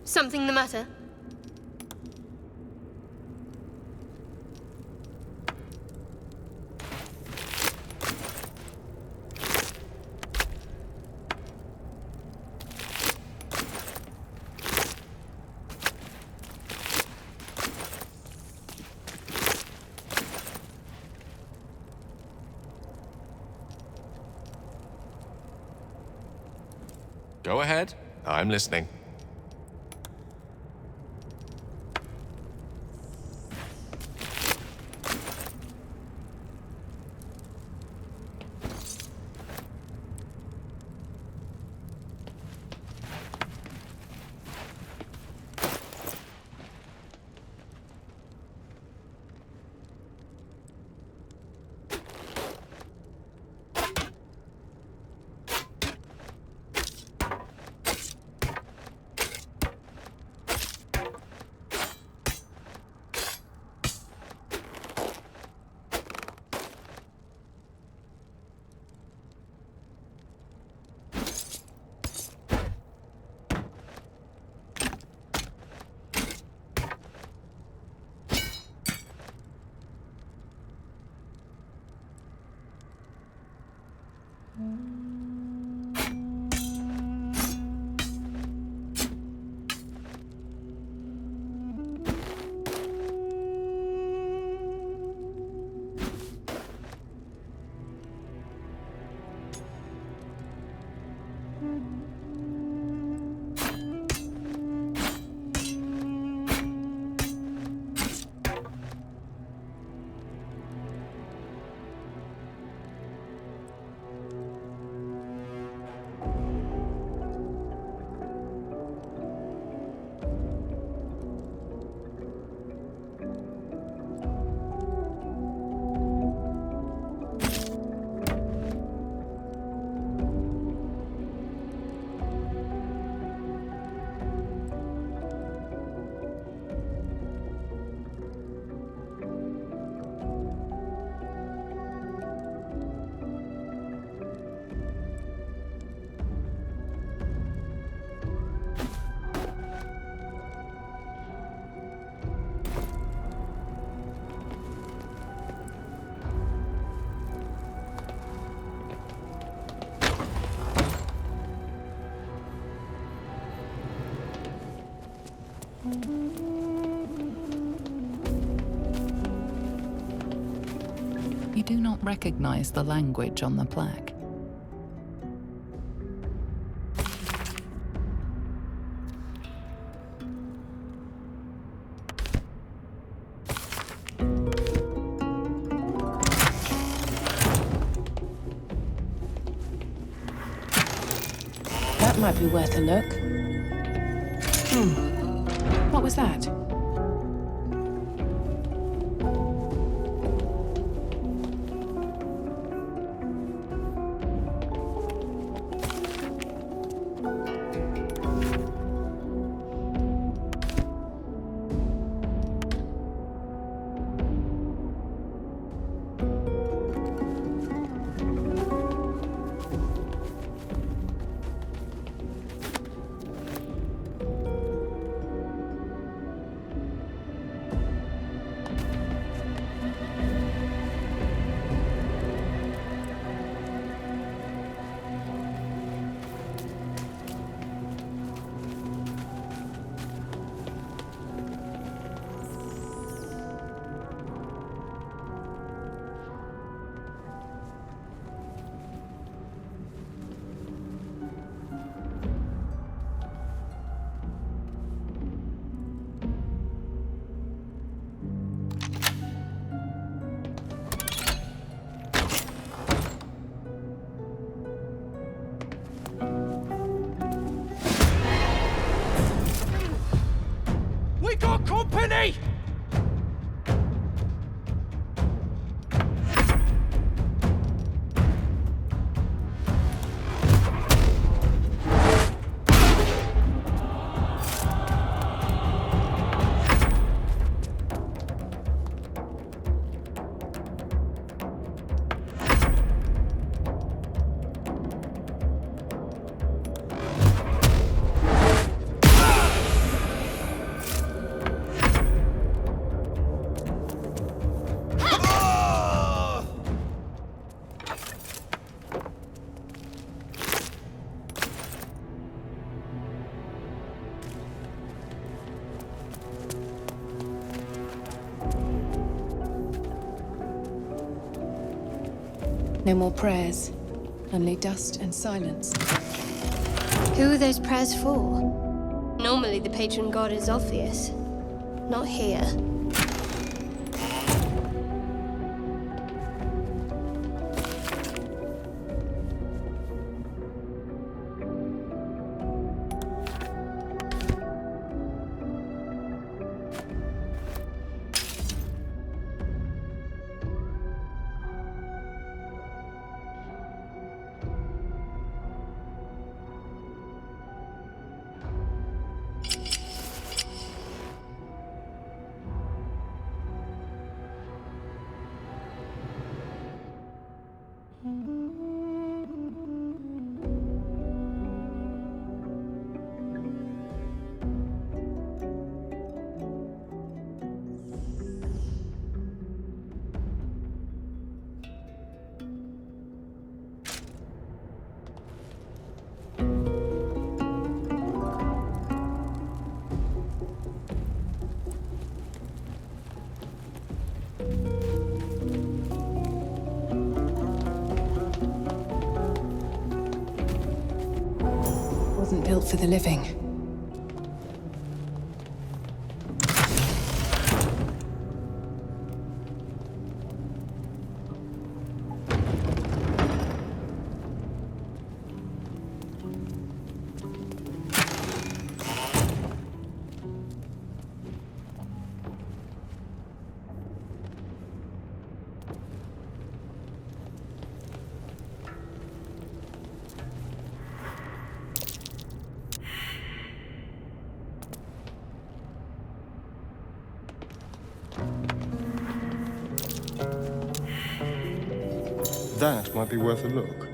Something the matter? Go ahead. I'm listening. You do not recognize the language on the plaque. That might be worth a look. What was that? No more prayers. Only dust and silence. Who are those prayers for? Normally the patron god is obvious. Not here. Wasn't built for the living. That might be worth a look.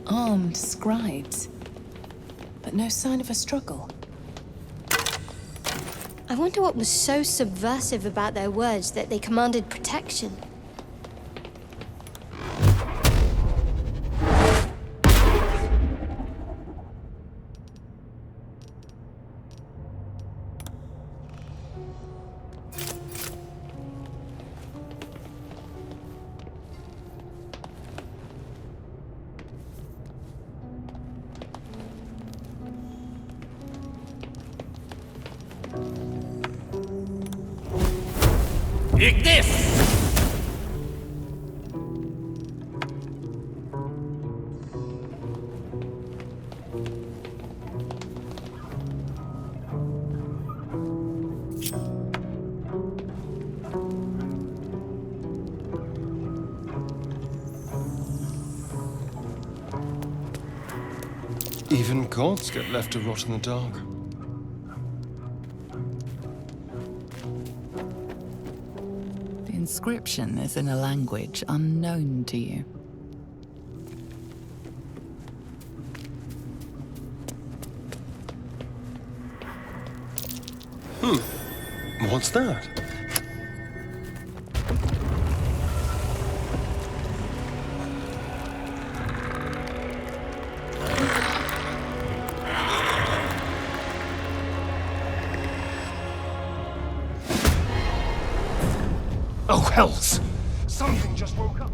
Armed scribes. But no sign of a struggle. I wonder what was so subversive about their words that they commanded protection. Take this! Even gods get left to rot in the dark. The inscription is in a language unknown to you. What's that? Oh, hells! Something just woke up.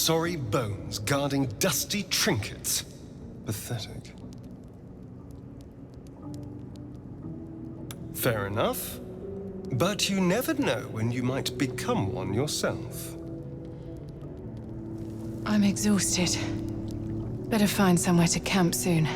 sorry bones guarding dusty trinkets. Pathetic. Fair enough. But you never know when you might become one yourself. I'm exhausted. Better find somewhere to camp soon.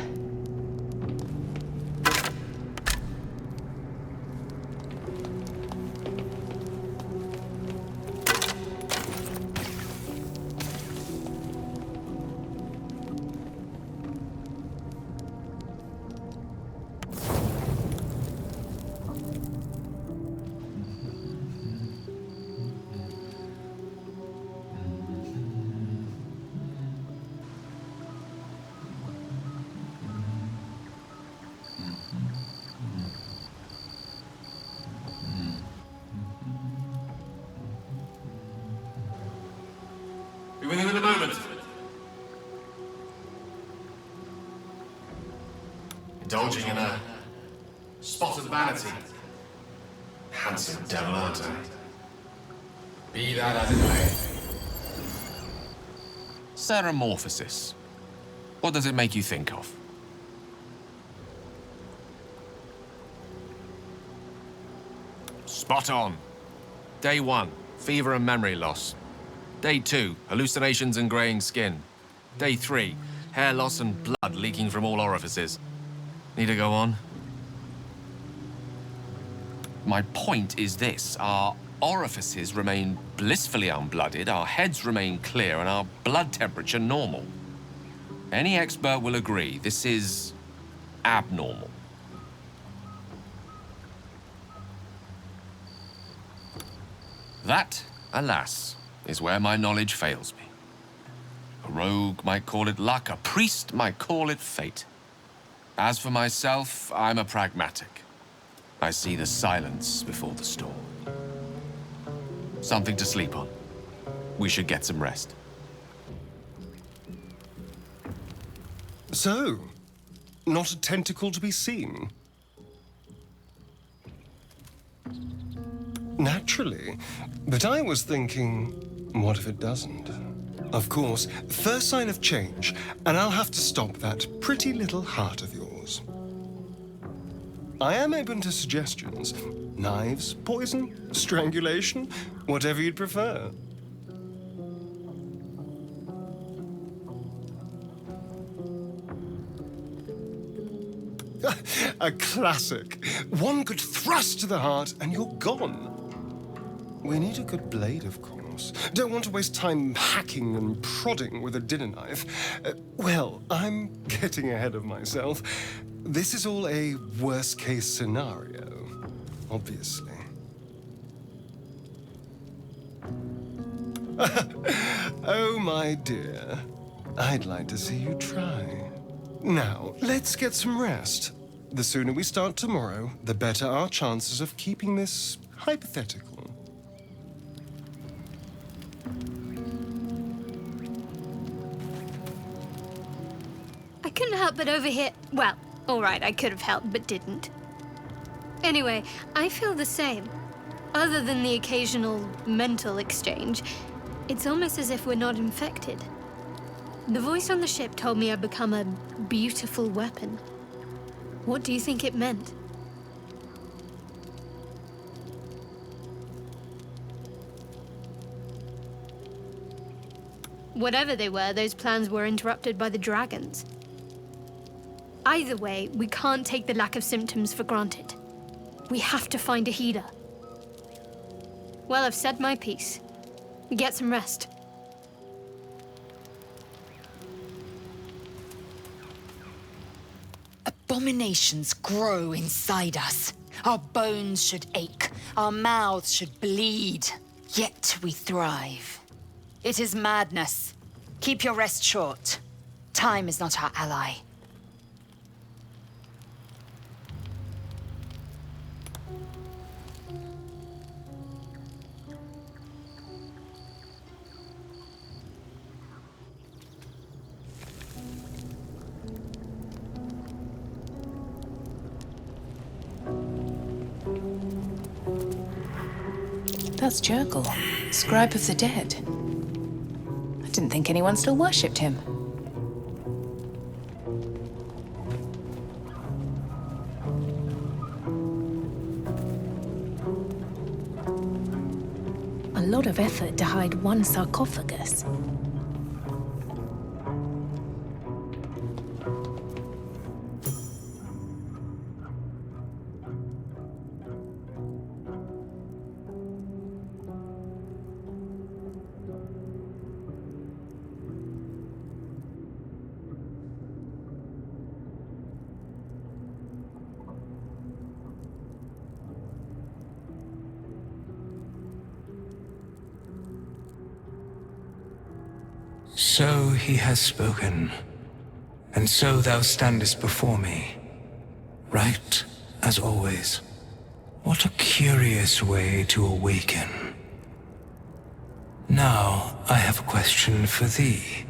Be with you in a moment. Indulging in a spot of vanity. Handsome devil, aren't I? Be that as it may. Ceramorphosis. What does it make you think of? Spot on. Day 1, fever and memory loss. Day 2, hallucinations and graying skin. Day 3, hair loss and blood leaking from all orifices. Need to go on? My point is this. Our orifices remain blissfully unblooded, our heads remain clear, and our blood temperature normal. Any expert will agree this is abnormal. That, alas, is where my knowledge fails me. A rogue might call it luck, a priest might call it fate. As for myself, I'm a pragmatic. I see the silence before the storm. Something to sleep on. We should get some rest. So, not a tentacle to be seen? Naturally. But I was thinking, what if it doesn't? Of course, first sign of change, and I'll have to stop that pretty little heart of yours. I am open to suggestions. Knives, poison, strangulation, whatever you'd prefer. A classic. One good thrust to the heart and you're gone. We need a good blade, of course. Don't want to waste time hacking and prodding with a dinner knife. Well, I'm getting ahead of myself. This is all a worst-case scenario, obviously. Oh, my dear. I'd like to see you try. Now, let's get some rest. The sooner we start tomorrow, the better our chances of keeping this hypothetical. I couldn't help but overhear. Well, all right, I could have helped, but didn't. Anyway, I feel the same. Other than the occasional mental exchange, it's almost as if we're not infected. The voice on the ship told me I'd become a beautiful weapon. What do you think it meant? Whatever they were, those plans were interrupted by the dragons. Either way, we can't take the lack of symptoms for granted. We have to find a healer. Well, I've said my piece. Get some rest. Abominations grow inside us. Our bones should ache. Our mouths should bleed. Yet we thrive. It is madness. Keep your rest short. Time is not our ally. That's Jurgle, scribe of the dead. I didn't think anyone still worshipped him. A lot of effort to hide one sarcophagus. So he has spoken, and so thou standest before me, right as always. What a curious way to awaken. Now I have a question for thee.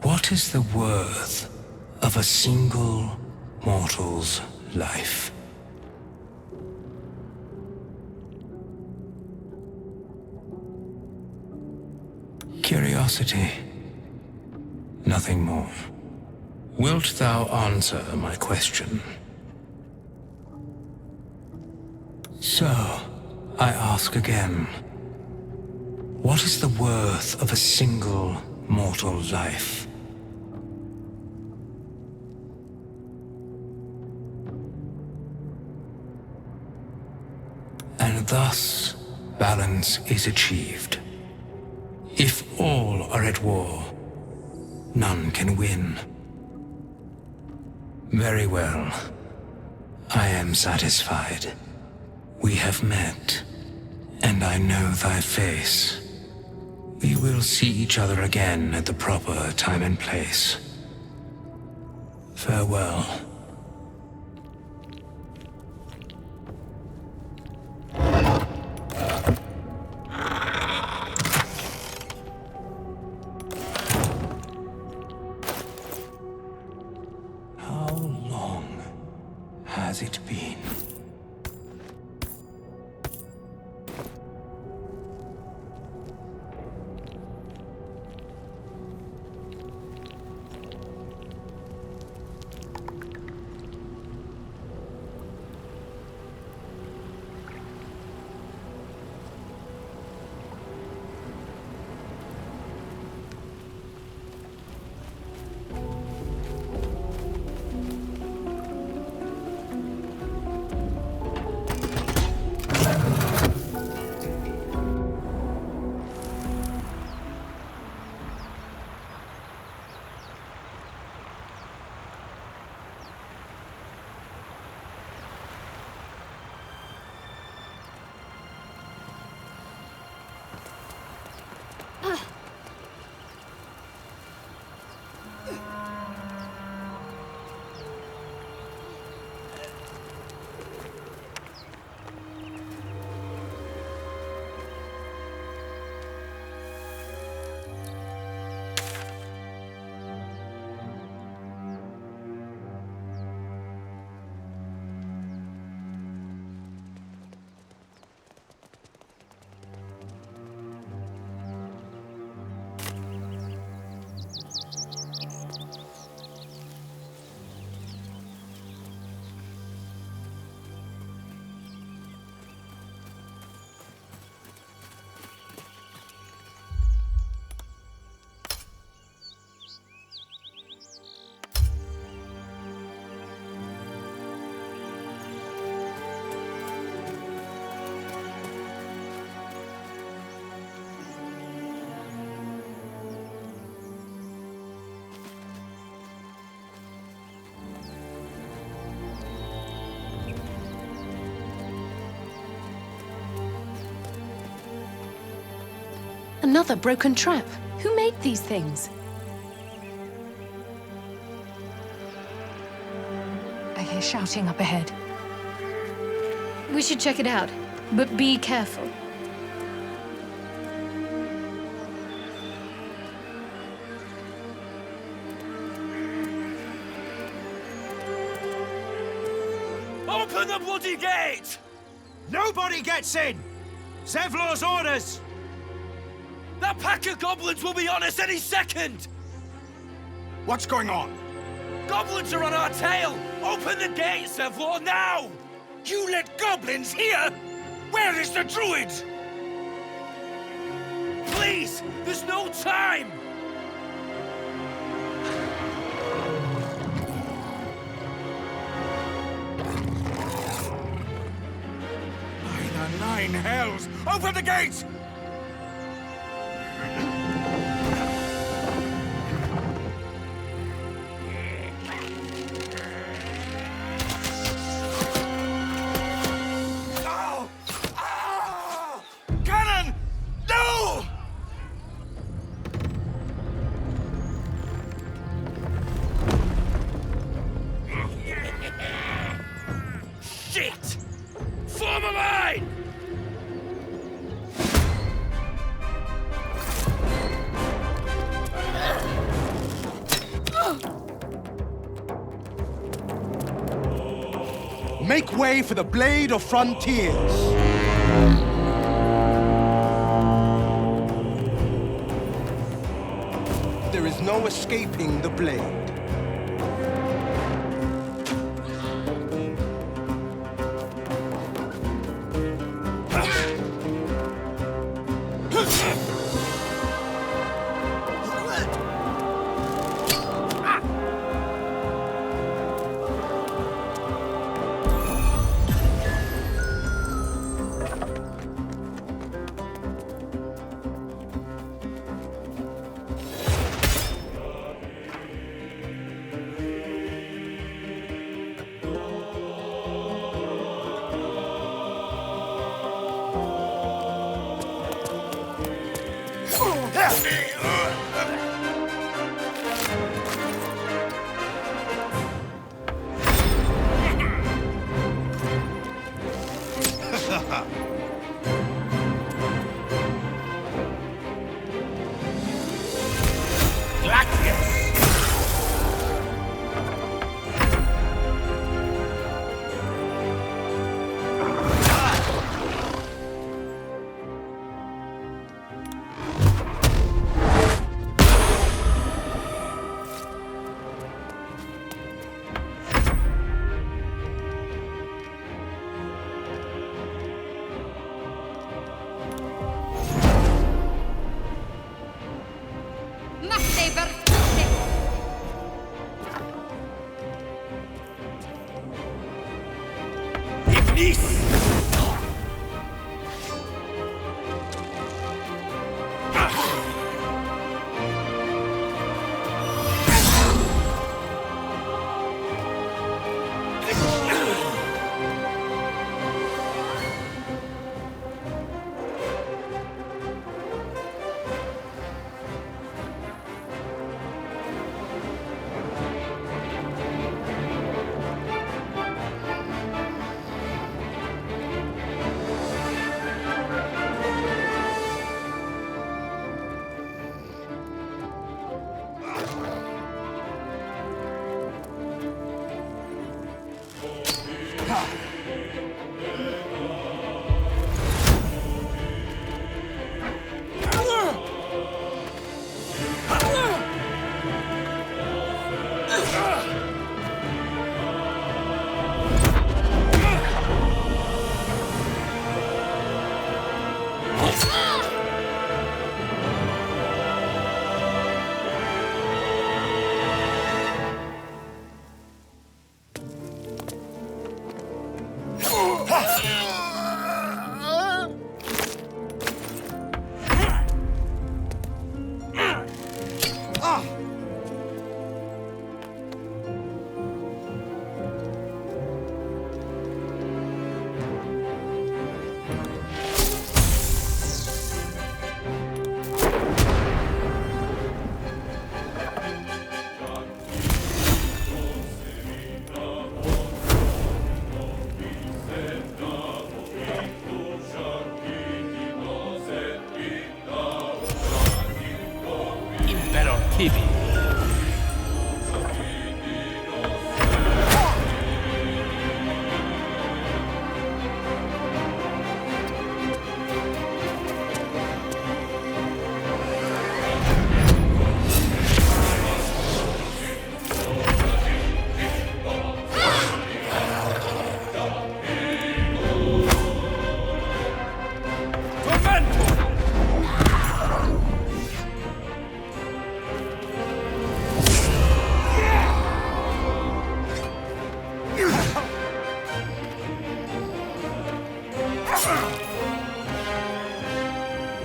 What is the worth of a single mortal's life? Curiosity. Nothing more. Wilt thou answer my question? So, I ask again. What is the worth of a single mortal life? And thus, balance is achieved. If all are at war, none can win. Very well. I am satisfied. We have met, and I know thy face. We will see each other again at the proper time and place. Farewell. Has it been? Another broken trap. Who made these things? I hear shouting up ahead. We should check it out, but be careful. Open the bloody gate! Nobody gets in! Zevlor's orders! That pack of goblins will be on us any second! What's going on? Goblins are on our tail! Open the gates, Evlor, now! You let goblins here? Where is the Druid? Please! There's no time! By the nine hells! Open the gates! Oh! Ah! Cannon! No! Shit! Form a line! Make way for the Blade of Frontiers! There is no escaping the Blade.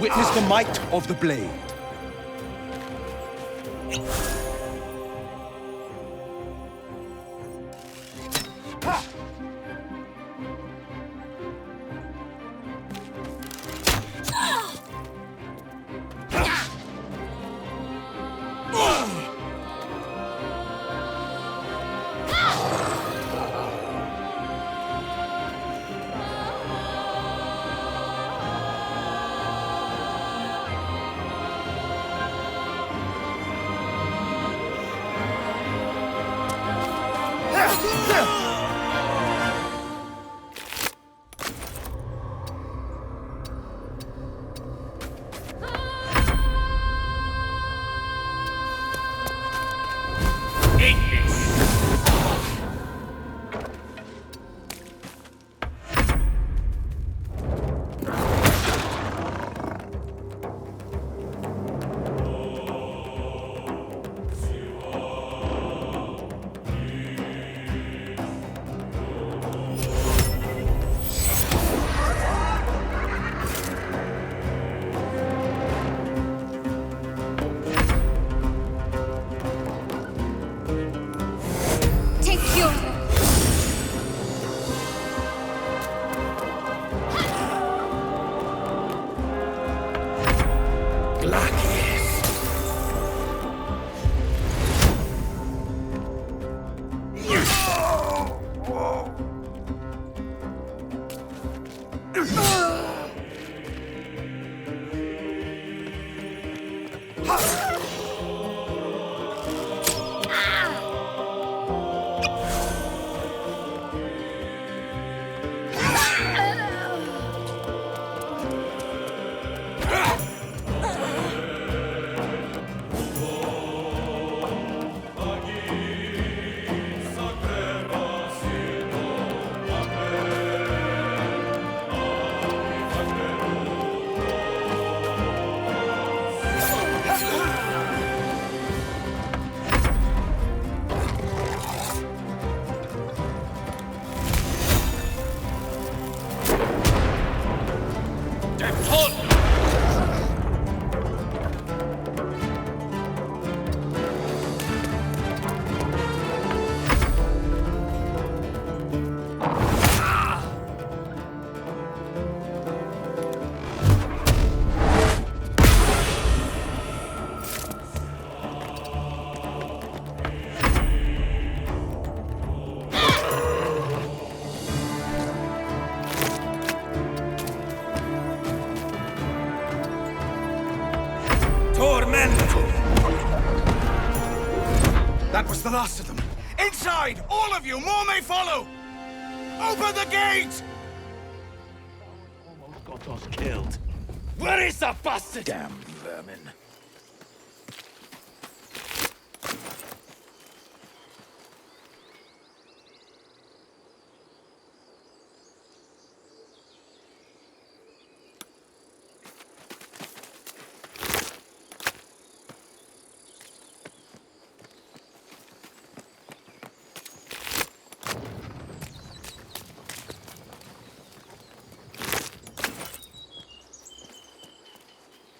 Witness the might of the blade. That was the last of them. Inside! All of you! More may follow! Open the gate! Almost got us killed. Where is that bastard? Damn vermin.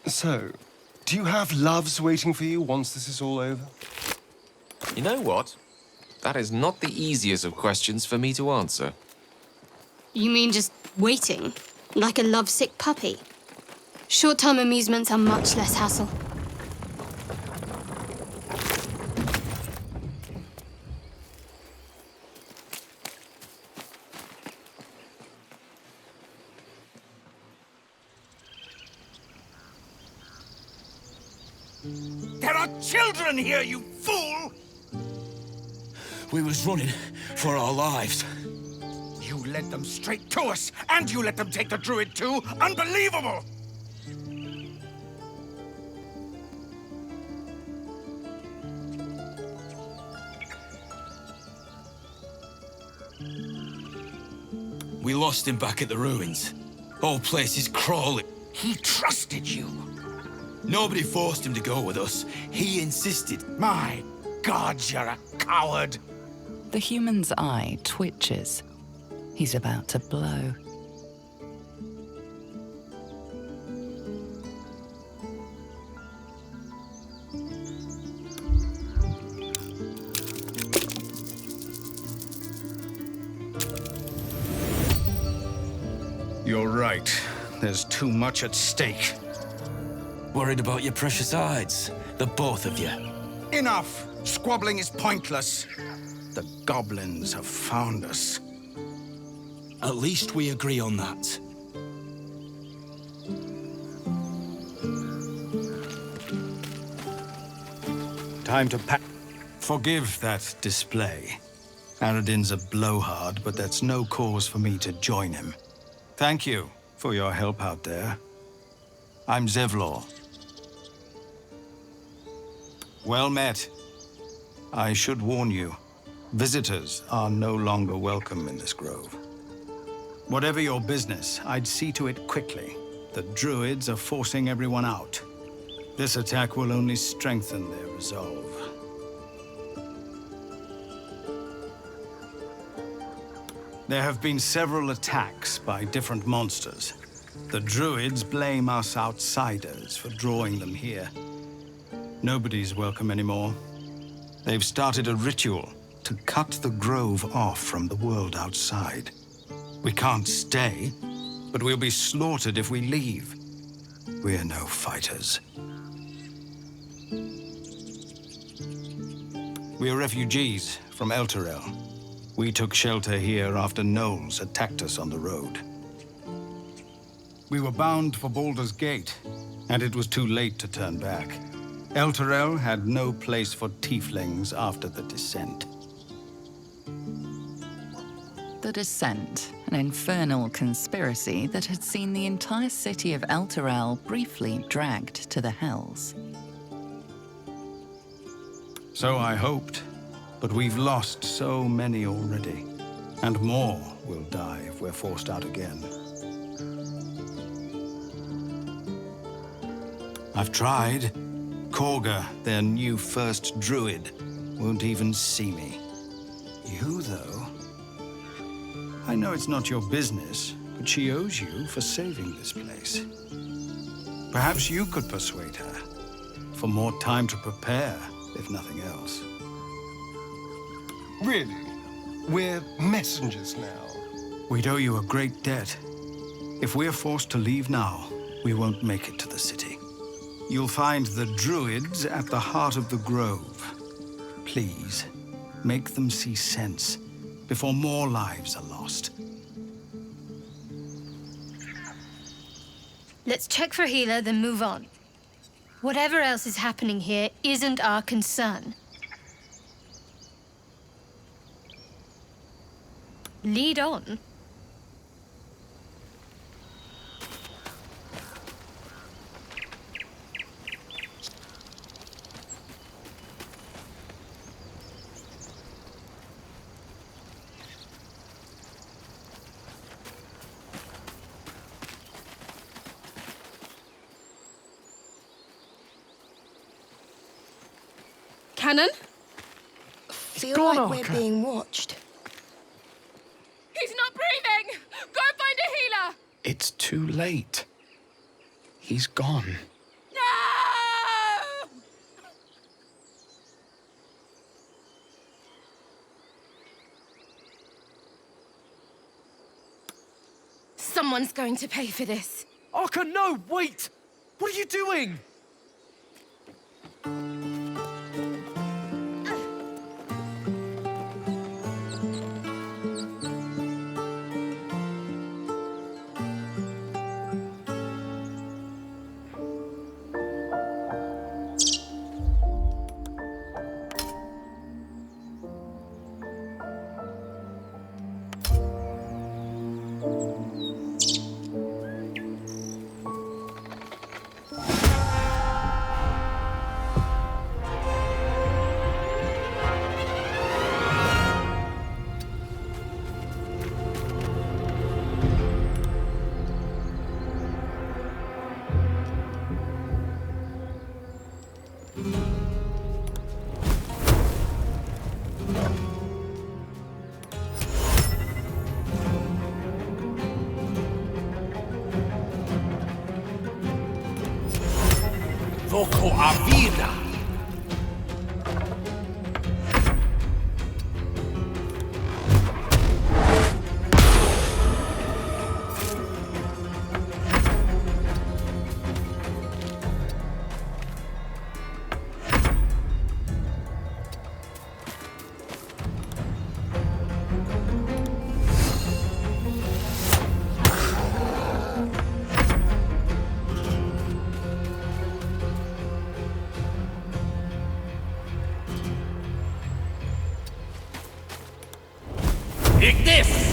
So, do you have loves waiting for you once this is all over? You know what? That is not the easiest of questions for me to answer. You mean just waiting? Like a lovesick puppy? Short-term amusements are much less hassle. There are children here, you fool! We was running for our lives. You led them straight to us, and you let them take the Druid too? Unbelievable! We lost him back at the ruins. Whole place is crawling. He trusted you. Nobody forced him to go with us. He insisted. My God, you're a coward! The human's eye twitches. He's about to blow. right. There's too much at stake. Worried about your precious hides, the both of you. Enough! Squabbling is pointless. The goblins have found us. At least we agree on that. Time to pack. Forgive that display. Aradin's a blowhard, but that's no cause for me to join him. Thank you for your help out there. I'm Zevlor. Well met. I should warn you, visitors are no longer welcome in this grove. Whatever your business, I'd see to it quickly. The Druids are forcing everyone out. This attack will only strengthen their resolve. There have been several attacks by different monsters. The Druids blame us outsiders for drawing them here. Nobody's welcome anymore. They've started a ritual to cut the grove off from the world outside. We can't stay, but we'll be slaughtered if we leave. We're no fighters. We're refugees from Elturel. We took shelter here after gnolls attacked us on the road. We were bound for Baldur's Gate, and it was too late to turn back. Elturel had no place for Tieflings after the Descent. The Descent, an infernal conspiracy that had seen the entire city of Elturel briefly dragged to the Hells. So I hoped, but we've lost so many already, and more will die if we're forced out again. I've tried. Korga, their new first Druid, won't even see me. You, though? I know it's not your business, but she owes you for saving this place. Perhaps you could persuade her, for more time to prepare, if nothing else. Really? We're messengers now. We'd owe you a great debt. If we're forced to leave now, we won't make it to the city. You'll find the Druids at the heart of the grove. Please, make them see sense before more lives are lost. Let's check for healer, then move on. Whatever else is happening here isn't our concern. Lead on. Cannon? Feel like we're being watched. He's not breathing! Go find a healer! It's too late. He's gone. No! Someone's going to pay for this. Arka, no! Wait! What are you doing? Voco a vida! Take this!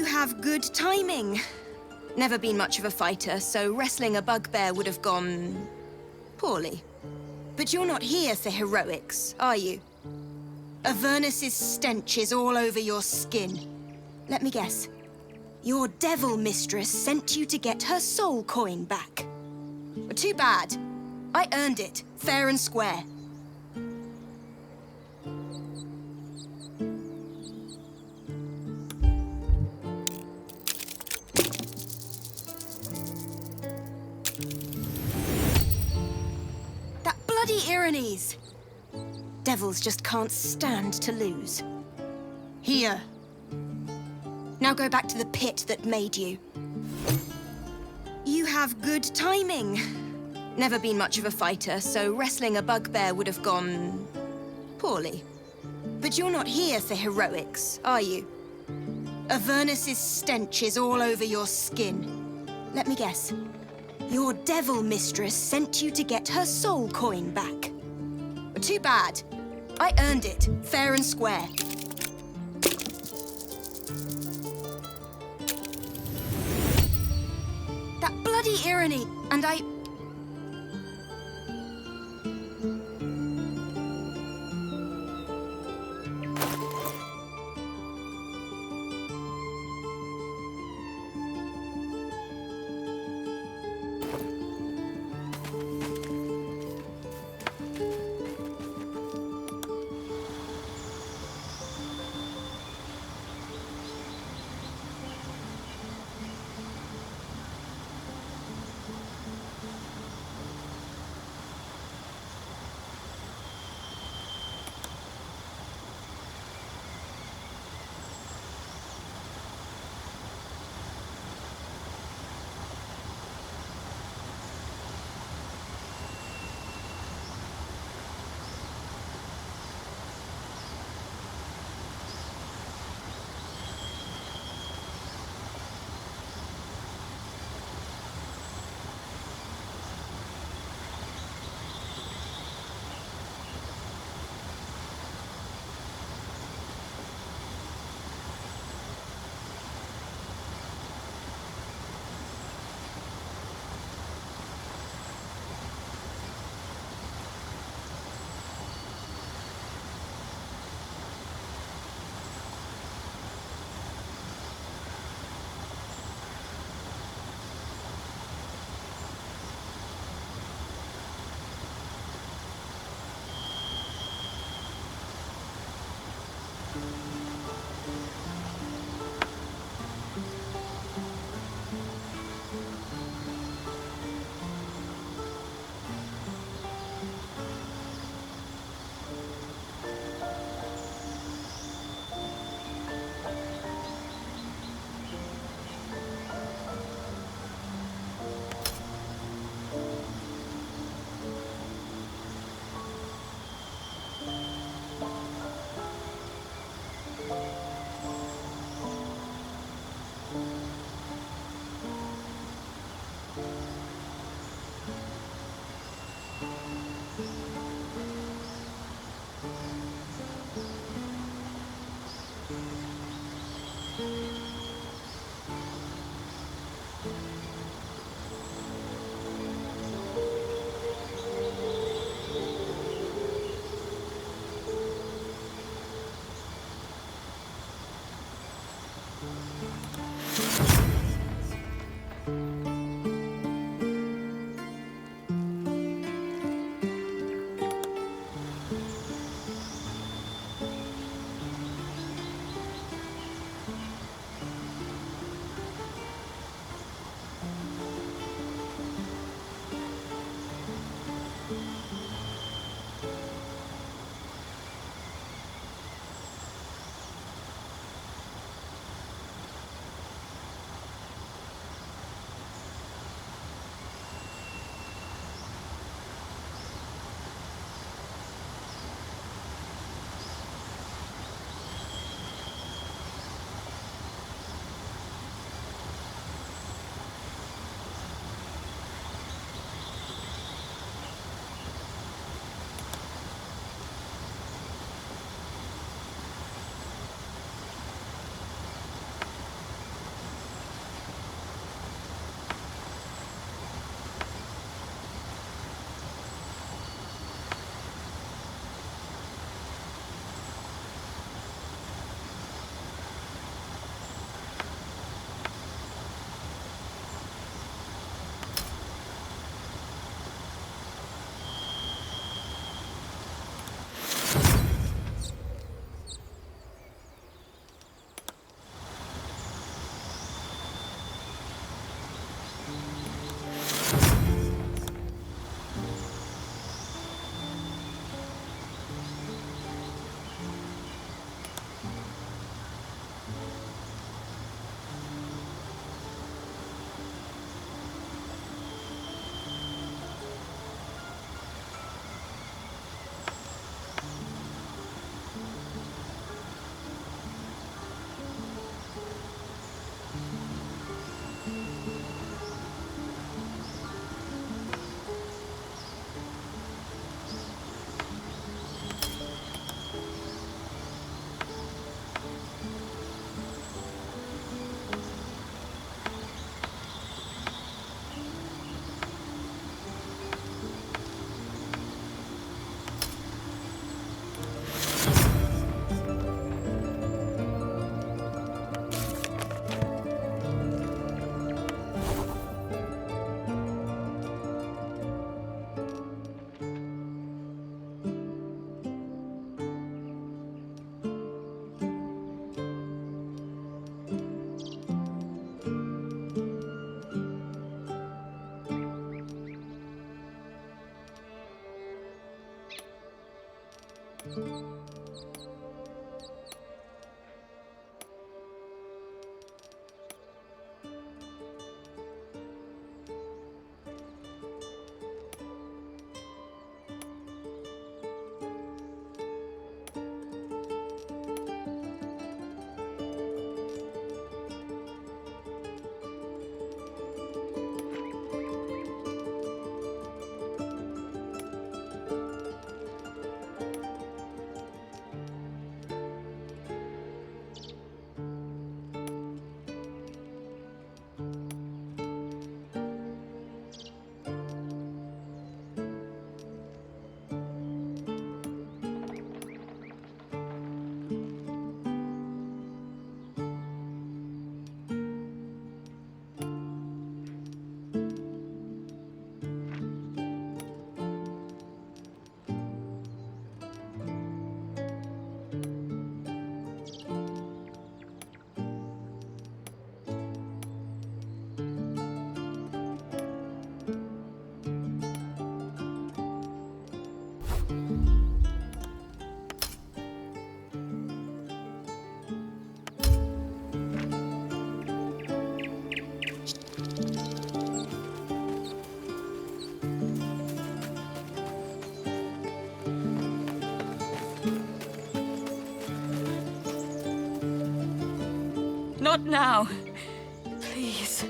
Have good timing. Never been much of a fighter, so wrestling a bugbear would have gone poorly. But you're not here for heroics, are you? Avernus's stench is all over your skin. Let me guess. Your devil mistress sent you to get her soul coin back. Well, too bad. I earned it, fair and square. Ironies. Devils just can't stand to lose. Here. Now go back to the pit that made you. You have good timing. Never been much of a fighter, so wrestling a bugbear would have gone poorly. But you're not here for heroics, are you? Avernus's stench is all over your skin. Let me guess. Your devil mistress sent you to get her soul coin back. Well, too bad. I earned it, fair and square. That bloody irony, and I... Not now. Please.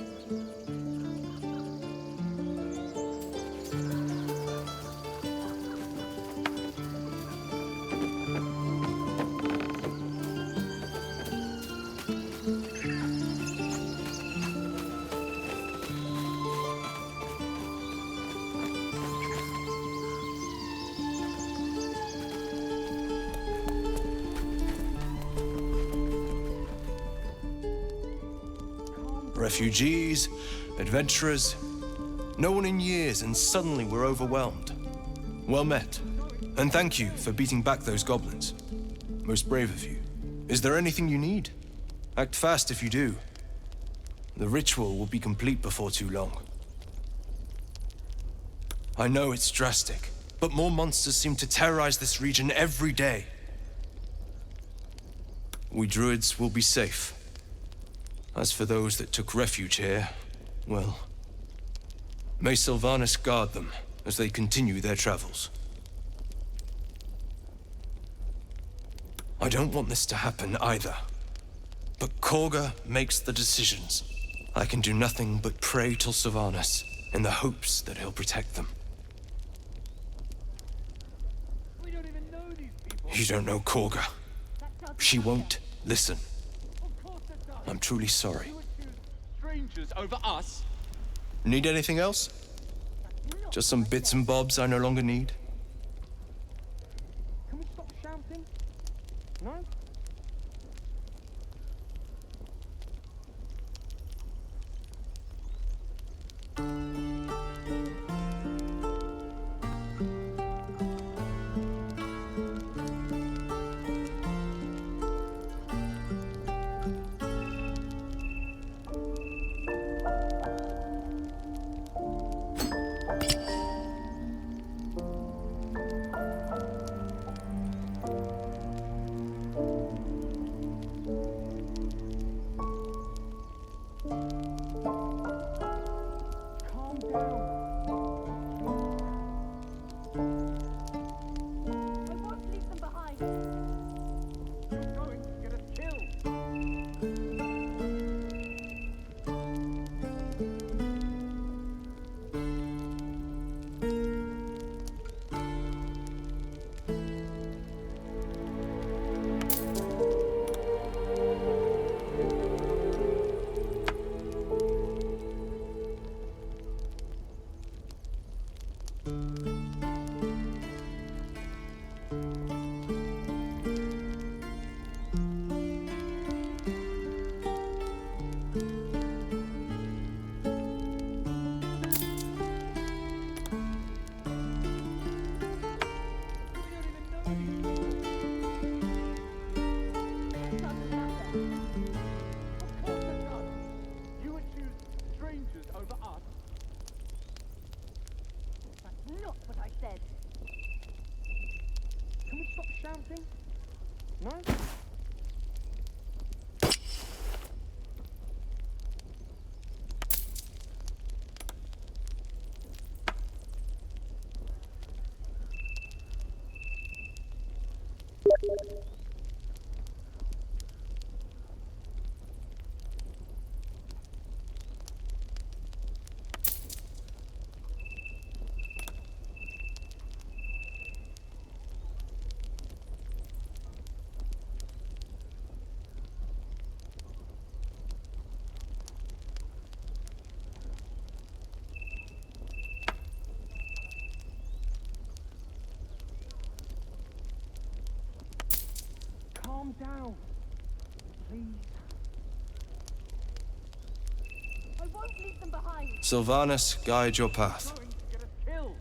Refugees, adventurers, no one in years, and suddenly we're overwhelmed. Well met, and thank you for beating back those goblins. Most brave of you. Is there anything you need? Act fast if you do. The ritual will be complete before too long. I know it's drastic, but more monsters seem to terrorize this region every day. We Druids will be safe. As for those that took refuge here, well, may Sylvanas guard them as they continue their travels. I don't want this to happen either, but Korga makes the decisions. I can do nothing but pray to Sylvanas in the hopes that he'll protect them. We don't even know these people. You don't know Korga. She won't listen. I'm truly sorry. Strangers over us? Need anything else? Just some bits and bobs I no longer need? Can we stop shouting? No? stop shouting? No? Calm down, please. I won't leave them behind. Sylvanus, guide your path. Going to get us killed.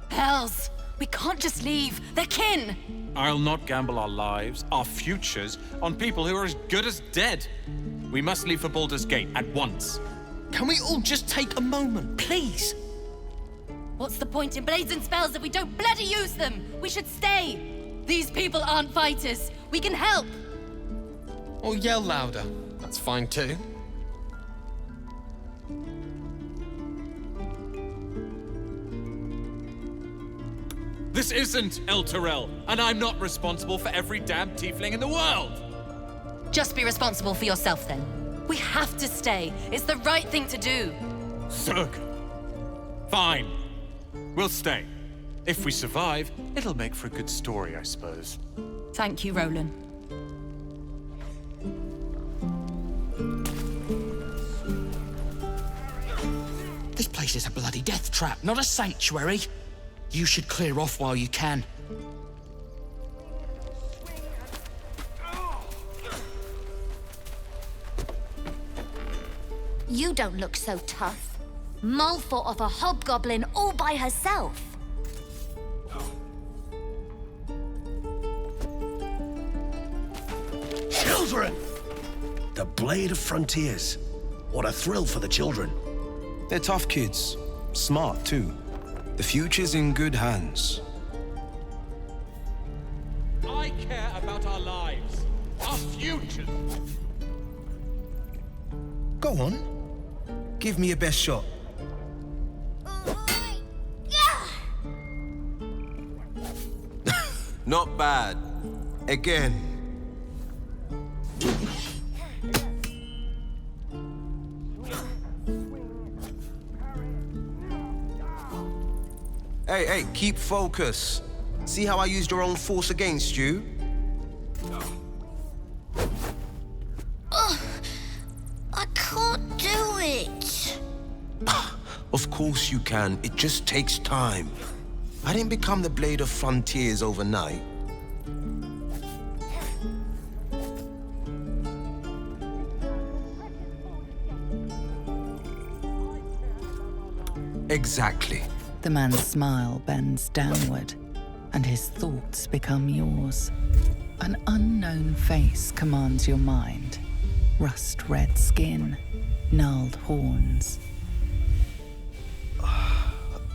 Hells! We can't just leave. They're kin! I'll not gamble our lives, our futures, on people who are as good as dead. We must leave for Baldur's Gate at once. Can we all just take a moment, please? What's the point in blades and spells if we don't bloody use them? We should stay. These people aren't fighters. We can help. Or yell louder. That's fine too. This isn't Elturel, and I'm not responsible for every damn tiefling in the world! Just be responsible for yourself then. We have to stay. It's the right thing to do. Zerg. Fine. We'll stay. If we survive, it'll make for a good story, I suppose. Thank you, Roland. This place is a bloody death trap, not a sanctuary. You should clear off while you can. You don't look so tough. Mull fought off a hobgoblin all by herself. Children! The Blade of Frontiers. What a thrill for the children. They're tough kids. Smart, too. The future's in good hands. I care about our lives, our futures. Go on. Give me your best shot. Not bad. Again. Hey, keep focus. See how I used your own force against you? I can't do it. Of course you can. It just takes time. I didn't become the Blade of Frontiers overnight. Exactly. The man's smile bends downward, and his thoughts become yours. An unknown face commands your mind. Rust-red skin, gnarled horns.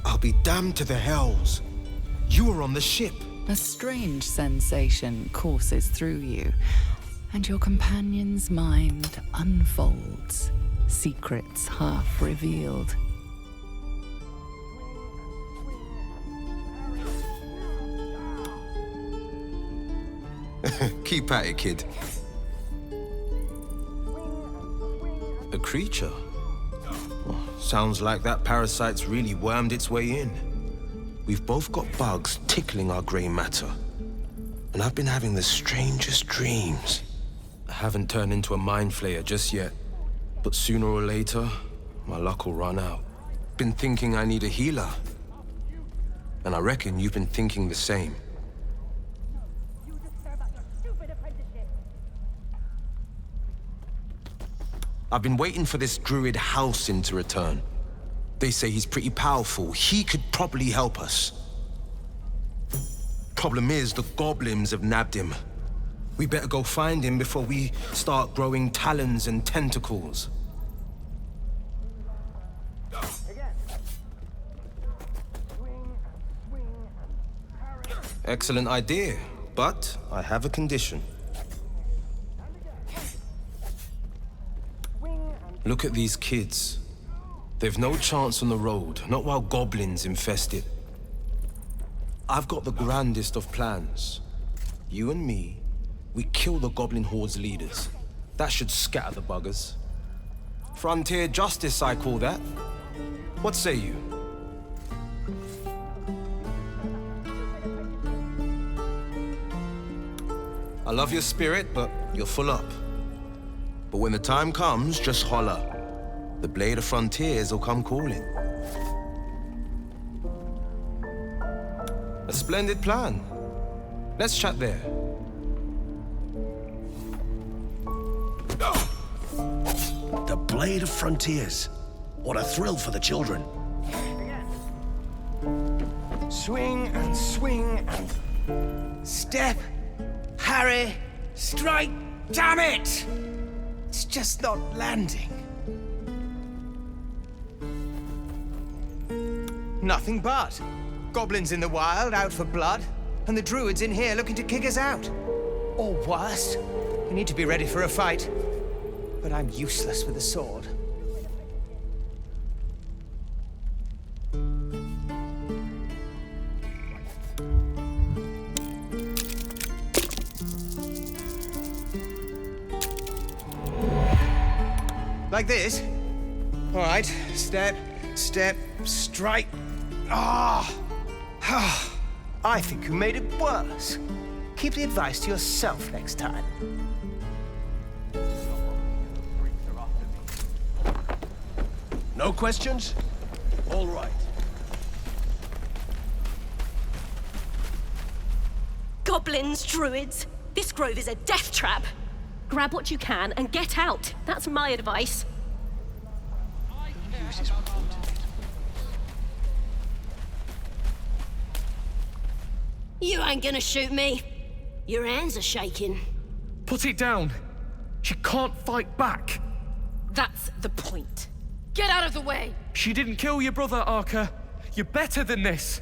I'll be damned to the hells. You were on the ship. A strange sensation courses through you, and your companion's mind unfolds, secrets half revealed. Keep at it, kid. A creature? Oh, sounds like that parasite's really wormed its way in. We've both got bugs tickling our grey matter. And I've been having the strangest dreams. I haven't turned into a mind flayer just yet. But sooner or later, my luck will run out. Been thinking I need a healer. And I reckon you've been thinking the same. I've been waiting for this Druid Halcyon to return. They say he's pretty powerful. He could probably help us. Problem is, the goblins have nabbed him. We better go find him before we start growing talons and tentacles. Excellent idea, but I have a condition. Look at these kids. They've no chance on the road, not while goblins infest it. I've got the grandest of plans. You and me, we kill the Goblin Horde's leaders. That should scatter the buggers. Frontier justice, I call that. What say you? I love your spirit, but you're full up. But when the time comes, just holler. The Blade of Frontiers will come calling. A splendid plan. Let's chat there. The Blade of Frontiers. What a thrill for the children. Swing and swing and step, harry, strike. Damn it! It's just not landing. Nothing but. Goblins in the wild, out for blood, and the Druids in here looking to kick us out. Or worse, we need to be ready for a fight. But I'm useless with a sword. Like this? All right, step, step, strike. Ah! I think you made it worse. Keep the advice to yourself next time. No questions? All right. Goblins, druids. This grove is a death trap. Grab what you can and get out. That's my advice. You ain't gonna shoot me. Your hands are shaking. Put it down. She can't fight back. That's the point. Get out of the way! She didn't kill your brother, Arca. You're better than this.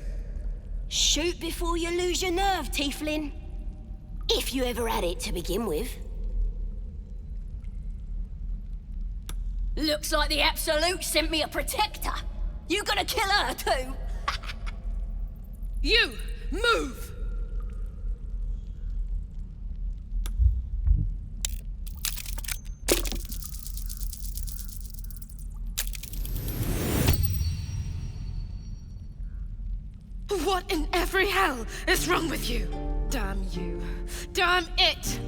Shoot before you lose your nerve, Tiefling. If you ever had it to begin with. Looks like the Absolute sent me a protector. You gonna kill her too? You! Move! What in every hell is wrong with you? Damn you. Damn it!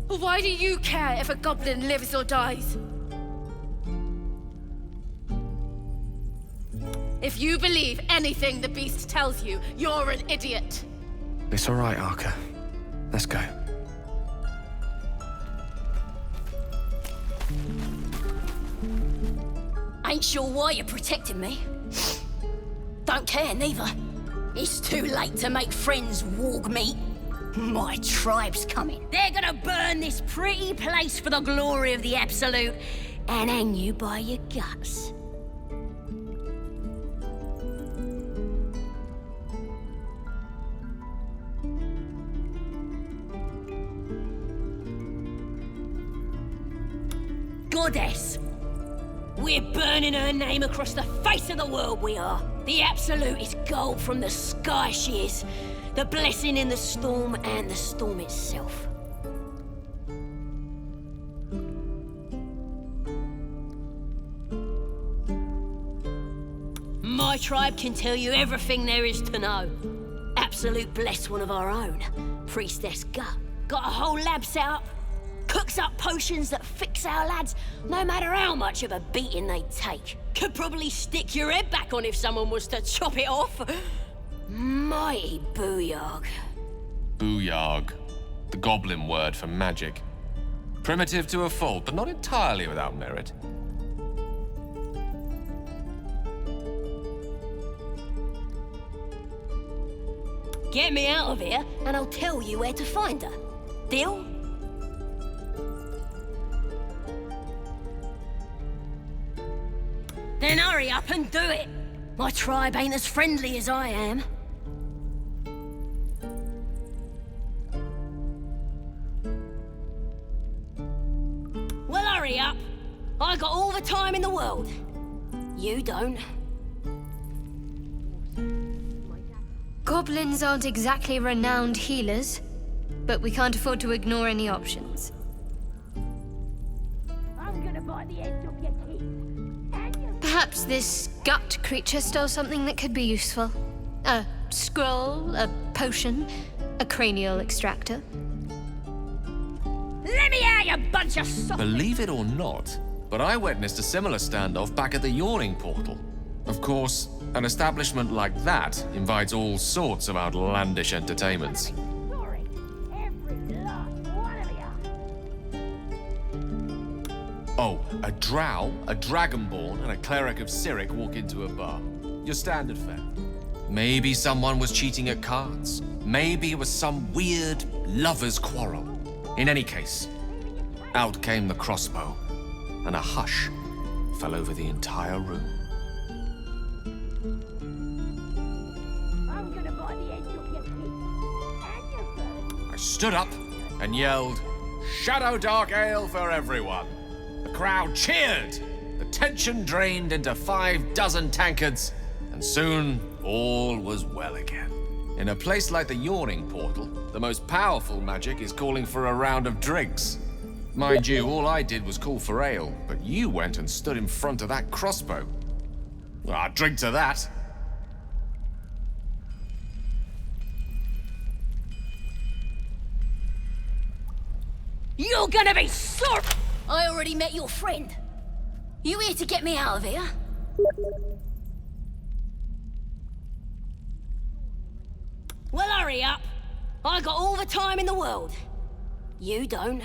Why do you care if a goblin lives or dies? If you believe anything the beast tells you, you're an idiot. It's all right, Arca. Let's go. Ain't sure why you're protecting me. Don't care, neither. It's too late to make friends, warg meat. My tribe's coming. They're gonna burn this pretty place for the glory of the Absolute and hang you by your guts. Goddess. We're burning her name across the face of the world, we are. The Absolute is gold from the sky, she is. The blessing in the storm and the storm itself. My tribe can tell you everything there is to know. Absolute bless one of our own. Priestess Gut. Got a whole lab set up. Cooks up potions that fix our lads, no matter how much of a beating they take. Could probably stick your head back on if someone was to chop it off. Mighty booyarg. Booyarg. The Goblin word for magic. Primitive to a fault, but not entirely without merit. Get me out of here, and I'll tell you where to find her. Deal? Then hurry up and do it. My tribe ain't as friendly as I am. Well, hurry up. I got all the time in the world. You don't. Goblins aren't exactly renowned healers, but we can't afford to ignore any options. I'm gonna bite the edge off your teeth. Perhaps this gut creature stole something that could be useful. A scroll, a potion, a cranial extractor. Let me out, you bunch of soft... Believe it or not, but I witnessed a similar standoff back at the Yawning Portal. Of course, an establishment like that invites all sorts of outlandish entertainments. Oh, a drow, a dragonborn, and a cleric of Cyric walk into a bar. Your standard fare. Maybe someone was cheating at cards. Maybe it was some weird lover's quarrel. In any case, out came the crossbow, and a hush fell over the entire room. I'm gonna bite the edge off your teeth. I stood up and yelled, "Shadow Dark Ale for everyone!" The crowd cheered. The tension drained into 6 tankards, and soon all was well again. In a place like the Yawning Portal, the most powerful magic is calling for a round of drinks. Mind you, all I did was call for ale, but you went and stood in front of that crossbow. Well, I'd drink to that. You're gonna be sorry! I already met your friend. You here to get me out of here? Well, hurry up. I got all the time in the world. You don't.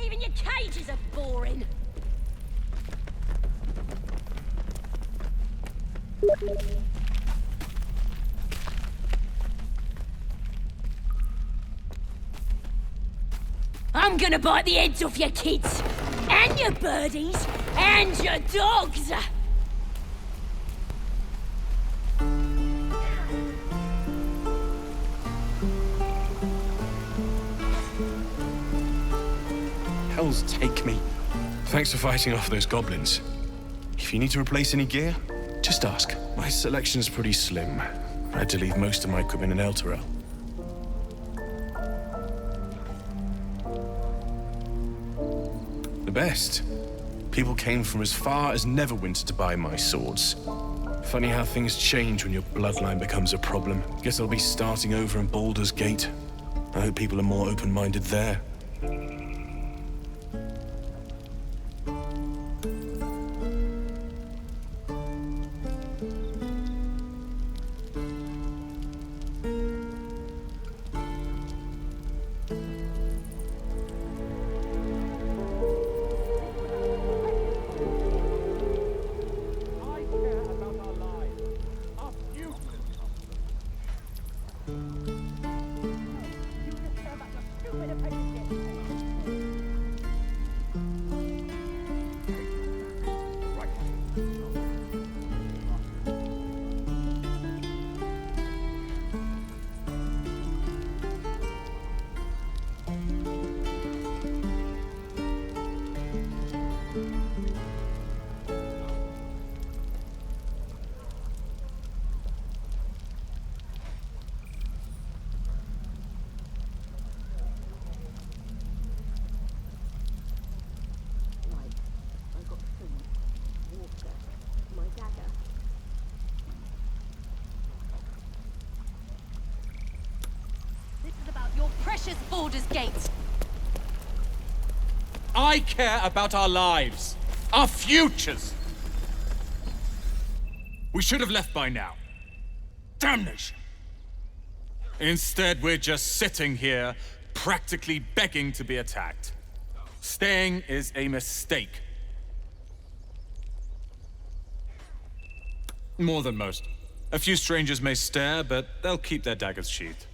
Even your cages are boring. I'm gonna bite the heads off your kids, and your birdies, and your dogs! Hells take me. Thanks for fighting off those goblins. If you need to replace any gear, just ask. My selection's pretty slim. I had to leave most of my equipment in Elturel. The best. People came from as far as Neverwinter to buy my swords. Funny how things change when your bloodline becomes a problem. Guess I'll be starting over in Baldur's Gate. I hope people are more open-minded there. Baldur's Gate. I care about our lives, our futures. We should have left by now. Damnation. Instead, we're just sitting here, practically begging to be attacked. Staying is a mistake. More than most. A few strangers may stare, but they'll keep their daggers sheathed.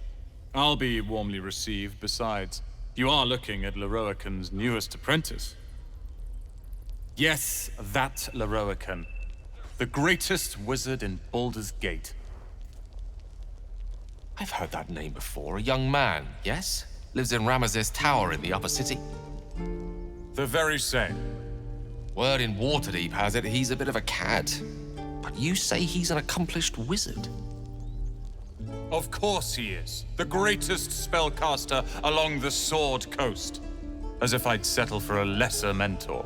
I'll be warmly received. Besides, you are looking at Leroican's newest apprentice. Yes, that Leroican. The greatest wizard in Baldur's Gate. I've heard that name before. A young man, yes? Lives in Ramesses Tower in the upper city. The very same. Word in Waterdeep has it he's a bit of a cad. But you say he's an accomplished wizard. Of course he is. The greatest spellcaster along the Sword Coast. As if I'd settle for a lesser mentor.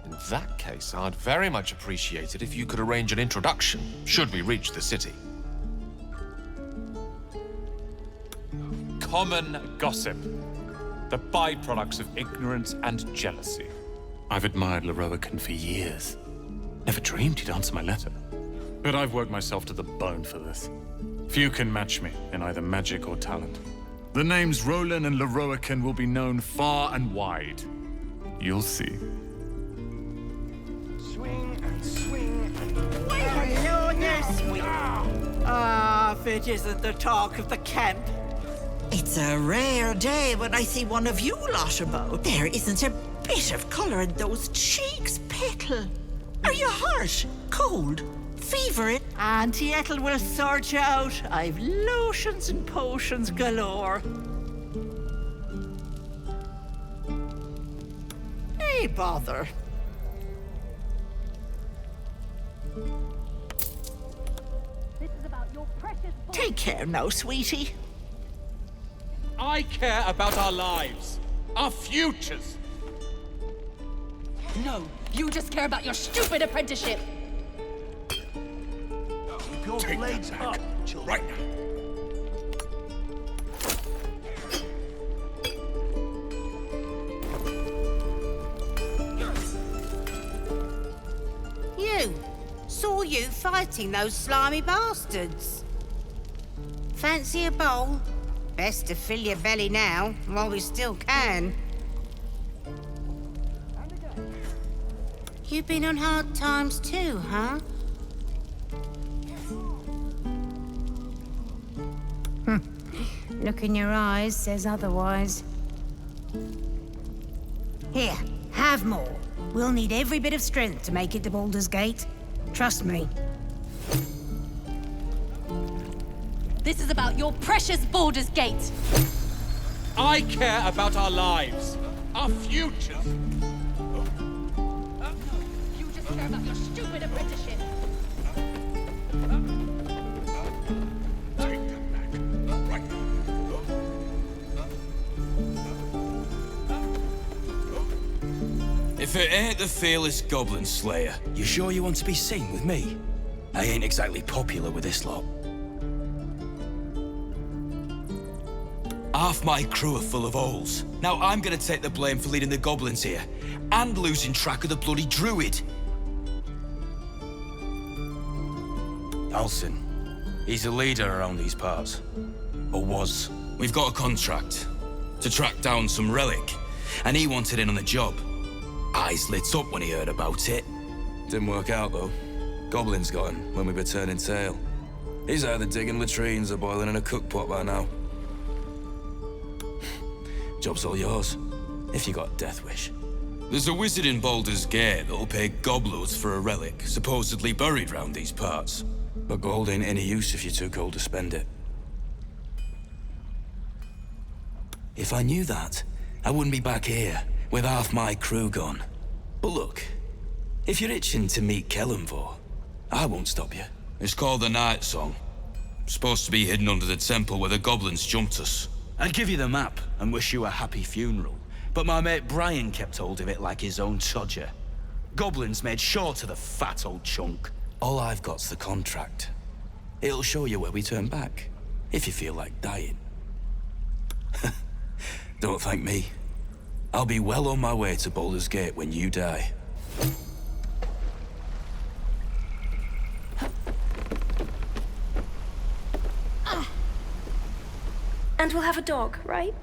In that case, I'd very much appreciate it if you could arrange an introduction, should we reach the city. Common gossip. The byproducts of ignorance and jealousy. I've admired Leroican for years. Never dreamed he'd answer my letter. But I've worked myself to the bone for this. Few can match me in either magic or talent. The names Roland and Leroican will be known far and wide. You'll see. Swing and swing and... Oh, Lord, they're sweet. Ah, if it isn't the talk of the camp. It's a rare day when I see one of you lot about. There isn't a bit of colour in those cheeks, Petal. Are you hurt? Cold? Fevering? Auntie Ethel will sort you out. I've lotions and potions galore. Hey, bother. Take care now, sweetie. I care about our lives, our futures. No, you just care about your stupid apprenticeship. Keep your blades up, right now. You. Saw you fighting those slimy bastards. Fancy a bowl? Best to fill your belly now, while we still can. You've been on hard times too, huh? Look in your eyes says otherwise. Here, have more. We'll need every bit of strength to make it to Baldur's Gate. Trust me. This is about your precious Baldur's Gate. I care about our lives, our futures. You just care about your stupid apprenticeship. If it ain't the fearless Goblin Slayer, you sure you want to be seen with me? I ain't exactly popular with this lot. Half my crew are full of holes. Now I'm gonna take the blame for leading the goblins here, and losing track of the bloody Druid. Alcin, he's a leader around these parts. Or was. We've got a contract to track down some relic, and he wanted in on the job. Eyes lit up when he heard about it. Didn't work out, though. Goblins got him when we were turning tail. He's either digging latrines or boiling in a cookpot by now. Job's all yours, if you got a death wish. There's a wizard in Baldur's Gate that'll pay gobloads for a relic, supposedly buried round these parts. But gold ain't any use if you're too cold to spend it. If I knew that, I wouldn't be back here, with half my crew gone. But look, if you're itching to meet Kellenvor, I won't stop you. It's called the Night Song. Supposed to be hidden under the temple where the goblins jumped us. I'd give you the map and wish you a happy funeral, but my mate Brian kept hold of it like his own Todger. Goblins made short of the fat old chunk. All I've got's the contract. It'll show you where we turn back, if you feel like dying. Don't thank me. I'll be well on my way to Baldur's Gate when you die. And we'll have a dog, right?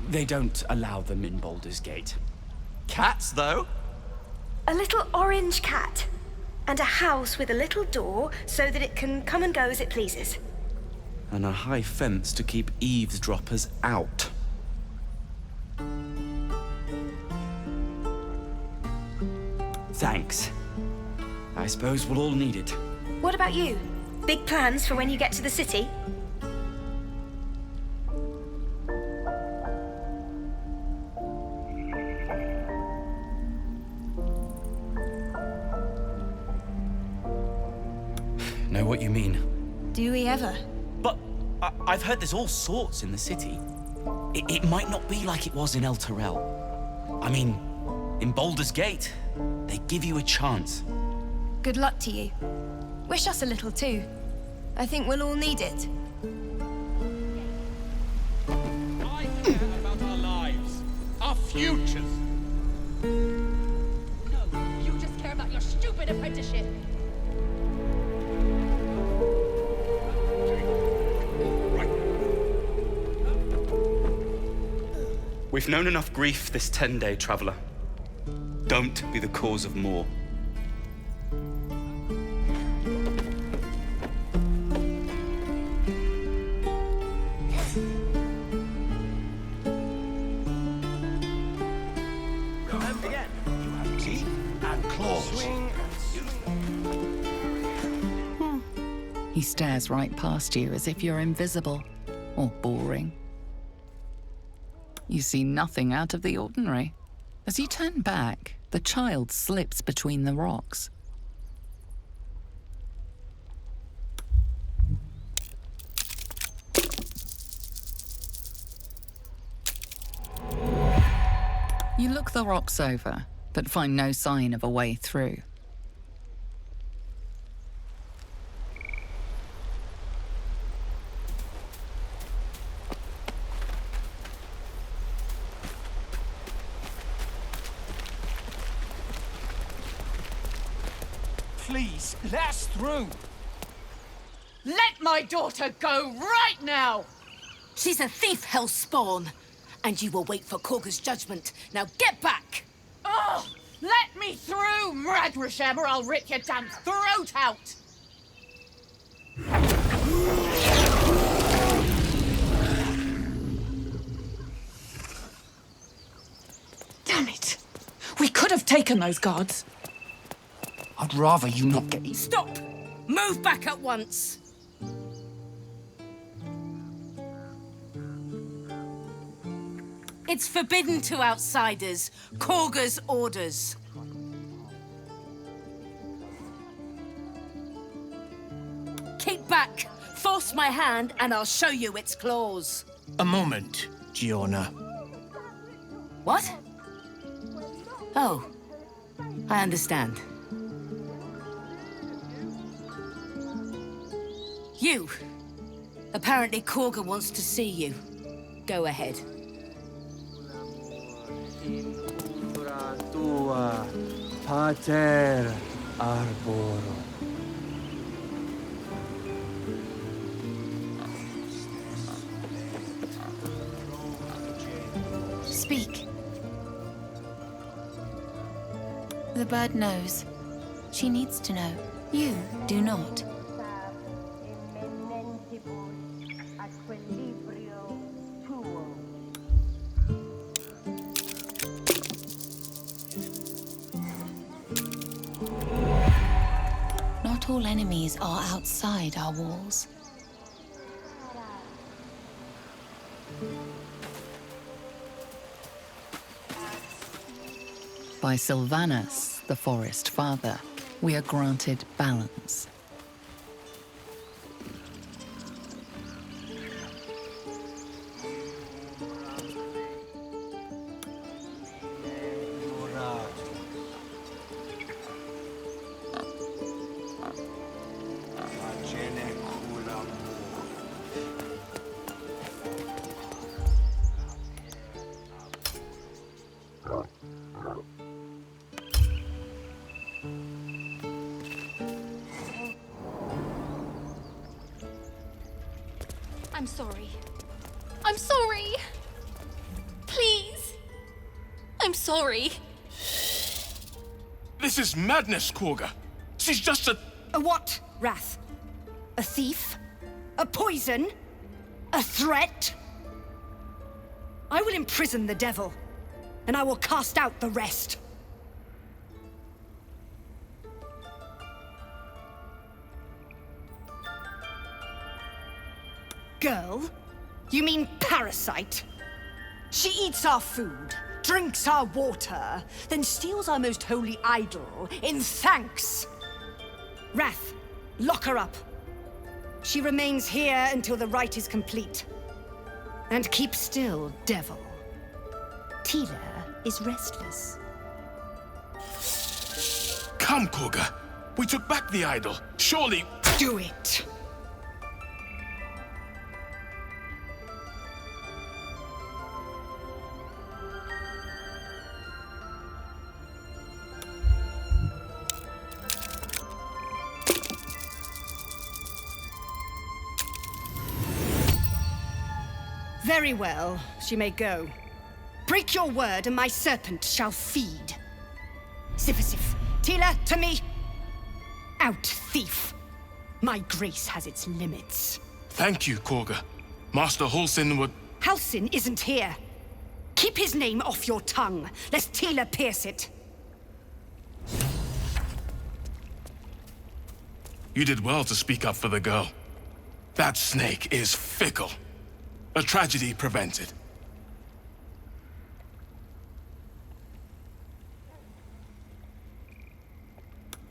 They don't allow them in Baldur's Gate. Cats, though? A little orange cat. And a house with a little door so that it can come and go as it pleases. And a high fence to keep eavesdroppers out. Thanks. I suppose we'll all need it. What about you? Big plans for when you get to the city? Know what you mean. Do we ever? But I've heard there's all sorts in the city. It might not be like it was in El Terrell. I mean, in Baldur's Gate, they give you a chance. Good luck to you. Wish us a little too. I think we'll all need it. I care about our lives, our futures. No, you just care about your stupid apprenticeship. We've known enough grief this 10-day traveler. Don't be the cause of more. Again, you have teeth and claws. He stares right past you as if you're invisible or boring. You see nothing out of the ordinary. As you turn back, the child slips between the rocks. You look the rocks over, but find no sign of a way through. Please, let us through. Let my daughter go right now! She's a thief, hellspawn. And you will wait for Korga's judgment. Now get back! Oh! Let me through, Mradrasham, or I'll rip your damn throat out! Damn it! We could have taken those guards. I'd rather you not get... Stop! Move back at once! It's forbidden to outsiders. Korga's orders. Keep back! Force my hand and I'll show you its claws. A moment, Giona. What? Oh, I understand. You. Apparently Korga wants to see you. Go ahead. Tua pater arboro. Speak. The bird knows. She needs to know. You do not. Not all enemies are outside our walls. By Sylvanus, the Forest Father, we are granted balance. I'm sorry. I'm sorry! Please! I'm sorry. This is madness, Korga. She's just a... A what, Wrath? A thief? A poison? A threat? I will imprison the devil, and I will cast out the rest. Girl? You mean parasite? She eats our food, drinks our water, then steals our most holy idol in thanks. Wrath, lock her up. She remains here until the rite is complete. And keep still, devil. Tila is restless. Come, Korga. We took back the idol. Surely... Do it! Very well, she may go. Break your word and my serpent shall feed. Sifasif, Tila, to me! Out, thief! My grace has its limits. Thank you, Korga. Master Halsin would... Halsin isn't here. Keep his name off your tongue, lest Tila pierce it. You did well to speak up for the girl. That snake is fickle. A tragedy prevented.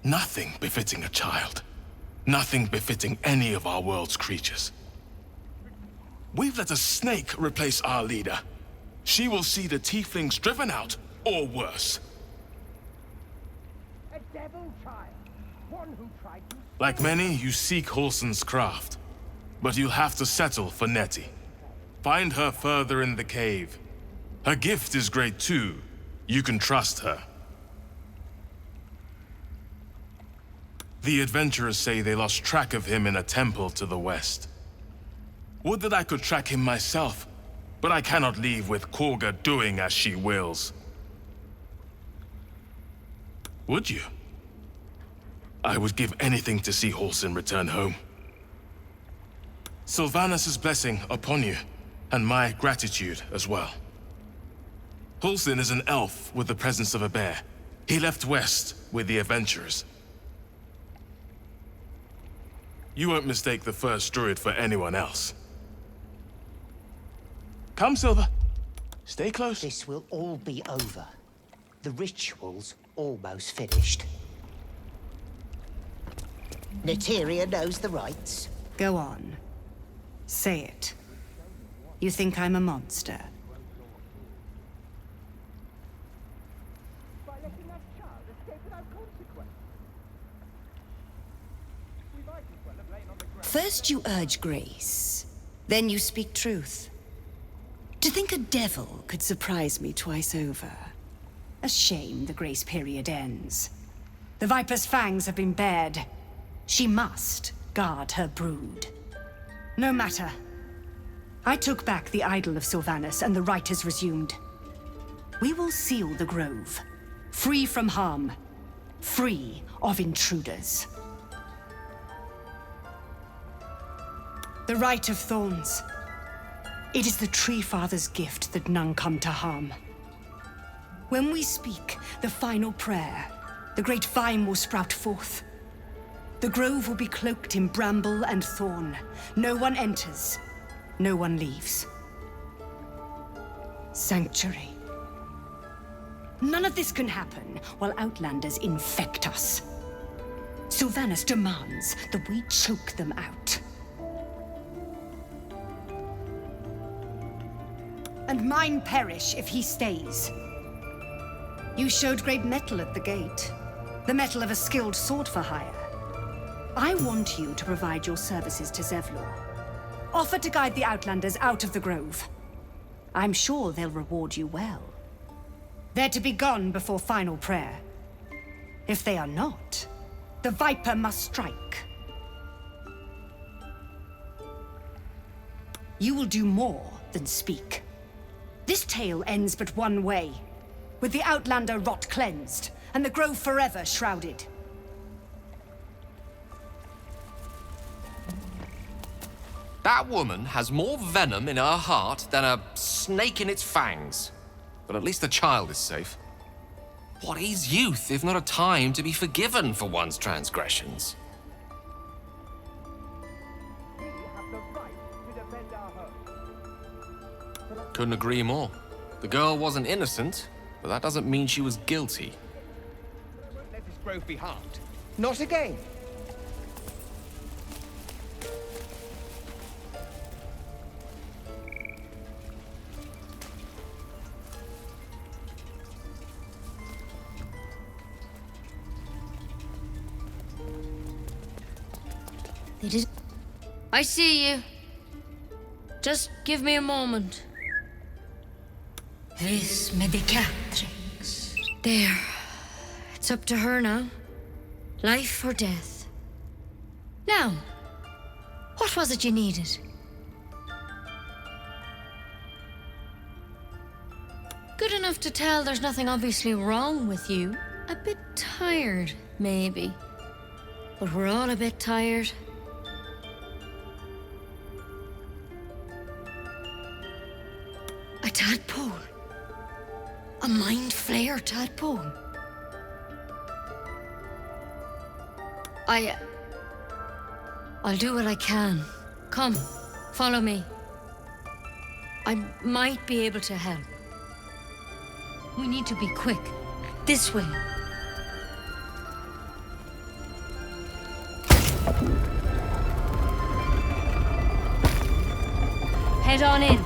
Nothing befitting a child. Nothing befitting any of our world's creatures. We've let a snake replace our leader. She will see the Tieflings driven out, or worse. A devil child. One who tried to... Like many, you seek Halsin's craft. But you'll have to settle for Nettie. Find her further in the cave. Her gift is great too. You can trust her. The adventurers say they lost track of him in a temple to the west. Would that I could track him myself, but I cannot leave with Korga doing as she wills. Would you? I would give anything to see Halsin return home. Sylvanus' blessing upon you, and my gratitude as well. Halsin is an elf with the presence of a bear. He left west with the adventurers. You won't mistake the first Druid for anyone else. Come, Silver. Stay close. This will all be over. The ritual's almost finished. Neteria knows the rites. Go on. Say it. You think I'm a monster? By letting that child escape without consequence. We might as well have lain on the ground. First you urge grace, then you speak truth. To think a devil could surprise me twice over. A shame the grace period ends. The Viper's fangs have been bared. She must guard her brood. No matter. I took back the idol of Sylvanus, and the rite has resumed. We will seal the grove, free from harm, free of intruders. The Rite of Thorns. It is the Tree Father's gift that none come to harm. When we speak the final prayer, the great vine will sprout forth. The grove will be cloaked in bramble and thorn. No one enters. No one leaves. Sanctuary. None of this can happen while Outlanders infect us. Sylvanus demands that we choke them out. And mine perish if he stays. You showed great mettle at the gate. The mettle of a skilled sword for hire. I want you to provide your services to Zevlor. Offer to guide the Outlanders out of the grove. I'm sure they'll reward you well. They're to be gone before final prayer. If they are not, the Viper must strike. You will do more than speak. This tale ends but one way, with the Outlander rot cleansed, and the grove forever shrouded. That woman has more venom in her heart than a snake in its fangs. But at least the child is safe. What is youth if not a time to be forgiven for one's transgressions? Couldn't agree more. The girl wasn't innocent, but that doesn't mean she was guilty. Let this grove be harmed. Not again. They did. I see you. Just give me a moment. This medicatrix. There. It's up to her now. Life or death. Now, what was it you needed? Good enough to tell there's nothing obviously wrong with you. A bit tired, maybe. But we're all a bit tired. A tadpole. A mind flayer tadpole. I'll do what I can. Come, follow me. I might be able to help. We need to be quick. This way. Head on in.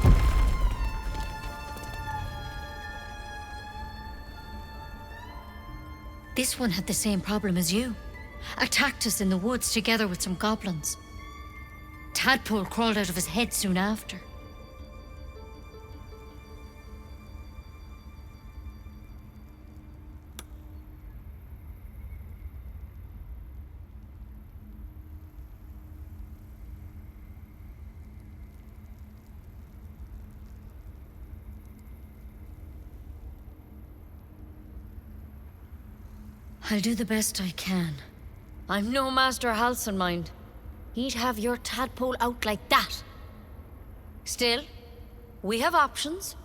This one had the same problem as you. Attacked us in the woods together with some goblins. Tadpole crawled out of his head soon after. I'll do the best I can. I'm no Master Halson, mind. He'd have your tadpole out like that. Still, we have options.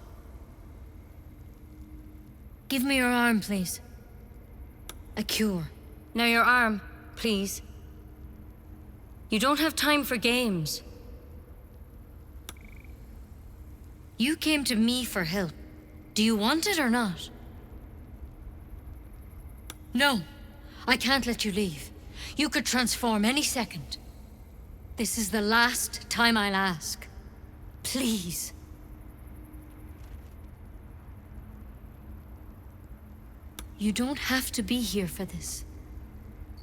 Give me your arm, please. A cure. Now your arm, please. You don't have time for games. You came to me for help. Do you want it or not? No, I can't let you leave. You could transform any second. This is the last time I'll ask. Please. You don't have to be here for this.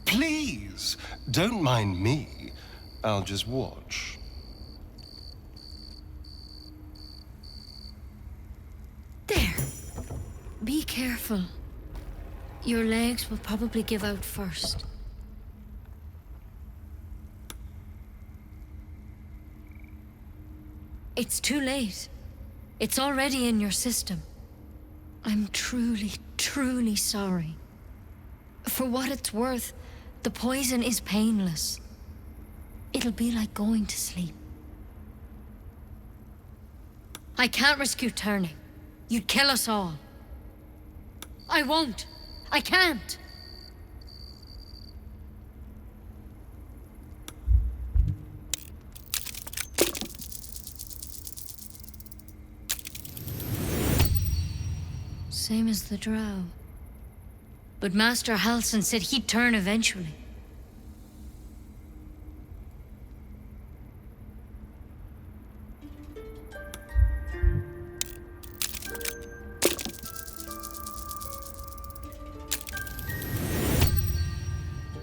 Please, don't mind me. I'll just watch. There. Be careful. Your legs will probably give out first. It's too late. It's already in your system. I'm truly, truly sorry. For what it's worth, the poison is painless. It'll be like going to sleep. I can't risk you turning. You'd kill us all. I won't. I can't. Same as the drow. But Master Halson said he'd turn eventually.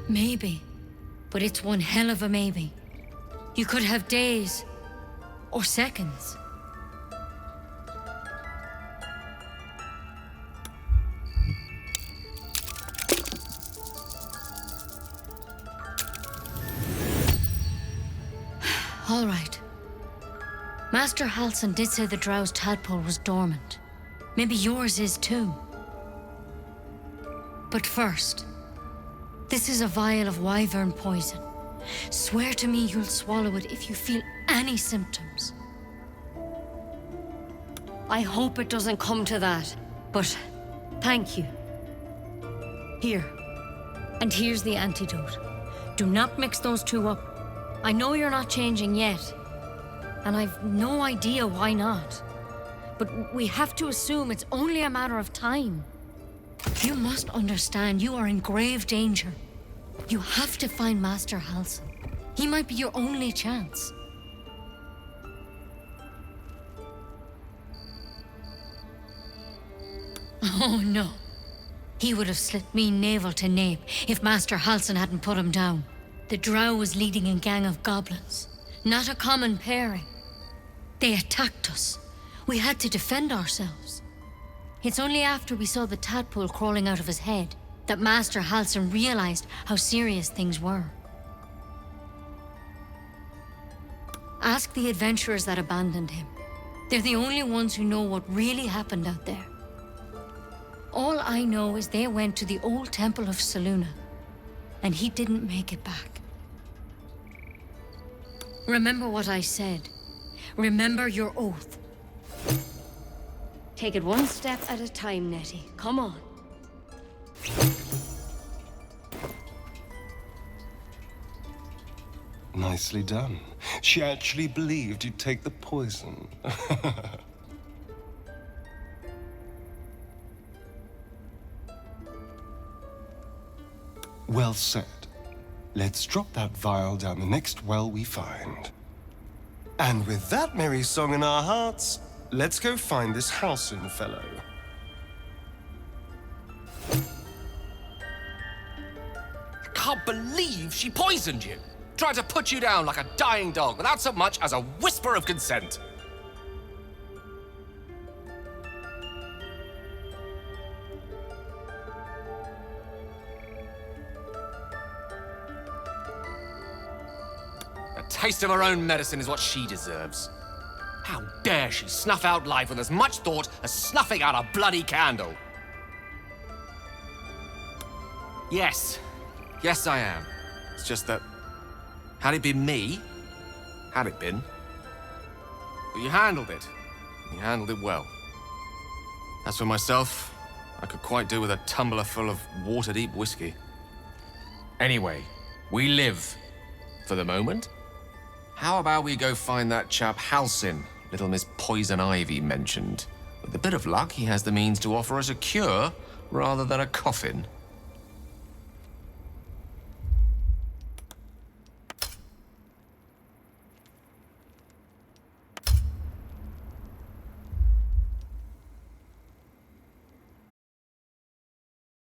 Maybe, but it's one hell of a maybe. You could have days, or seconds. All right. Master Halsin did say the drow's tadpole was dormant. Maybe yours is too. But first, this is a vial of wyvern poison. Swear to me you'll swallow it if you feel any symptoms. I hope it doesn't come to that, but thank you. Here. And here's the antidote. Do not mix those two up. I know you're not changing yet, and I've no idea why not. But we have to assume it's only a matter of time. You must understand you are in grave danger. You have to find Master Halsin. He might be your only chance. Oh no. He would have slit me navel to nape if Master Halsin hadn't put him down. The drow was leading a gang of goblins, not a common pairing. They attacked us. We had to defend ourselves. It's only after we saw the tadpole crawling out of his head that Master Halsin realized how serious things were. Ask the adventurers that abandoned him. They're the only ones who know what really happened out there. All I know is they went to the old temple of Selûne, and he didn't make it back. Remember what I said. Remember your oath. Take it one step at a time, Nettie. Come on. Nicely done. She actually believed you'd take the poison. Well said. Let's drop that vial down the next well we find. And with that merry song in our hearts, let's go find this Halsin fellow. I can't believe she poisoned you. Tried to put you down like a dying dog without so much as a whisper of consent. A taste of her own medicine is what she deserves. How dare she snuff out life with as much thought as snuffing out a bloody candle? Yes. Yes, I am. It's just that, had it been me, had it been, but you handled it. You handled it well. As for myself, I could quite do with a tumbler full of water-deep whiskey. Anyway, we live for the moment. How about we go find that chap Halsin, little Miss Poison Ivy mentioned? With a bit of luck, he has the means to offer us a cure rather than a coffin.